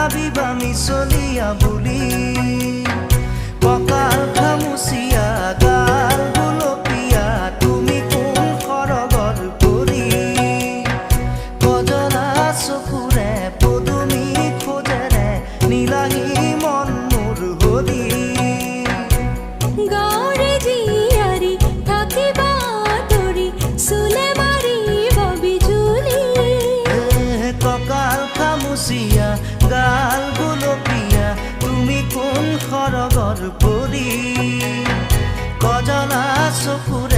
ভাবিবা মিছলিয়া বুলি কঁকাল খামুচিয়া গাল গুলপীয়া তুমি কোন সৰগৰ পৰি কজলা চকুৰে পদুমী খোজেৰে নীলাহী মন মোৰ হৰি গাঁৱৰে জীয়াৰী থাকিবা তৰি চুলে মাৰিব বিজুলি কঁকাল খামুচিয়া গাল গুলপীয়া তুমি কোন সৰগৰ পৰি কজলা চকুৰে